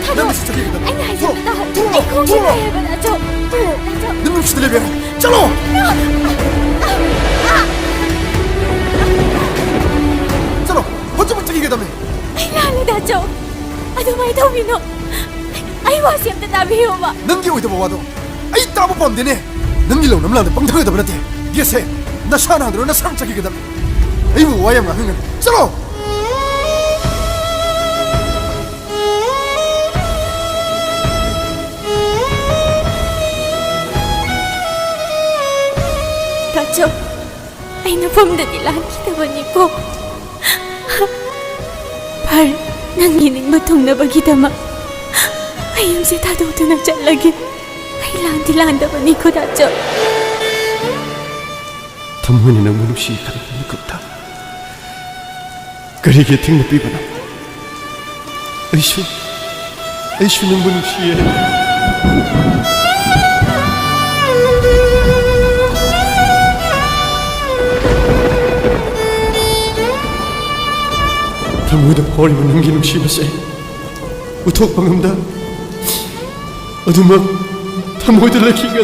타도 anh hãy giúp ta anh không như vậy mà đã chồng Đừng lúc đi về Chalo Chalo 혼자 못하게 다음에 anh làm đã chồng anh mày đâu biết nó anh vào xem ta đã biết mà 능기 오이도 보아도 아이 따보 뻔되네 능기로 넘나는데 뻥탕하다 버렸대 이게세 나 샤나들어 나 상착이게 다음에 아이고 와야마 흥은 Chalo Kacho, ay napamdadilan kita ba ni po? Par, nangining batong na ba kita ma? Ayun si Tado ito na dyan lagi. Ay lang da ba ni ko, Kacho? 담문이 너무 없이 가는 겁다. 그리게 등록비거나 의슈는 분 없이에 담무이도 버리고 넘기는 시마세 우톡 방음다 어둠막 담무이들 내키가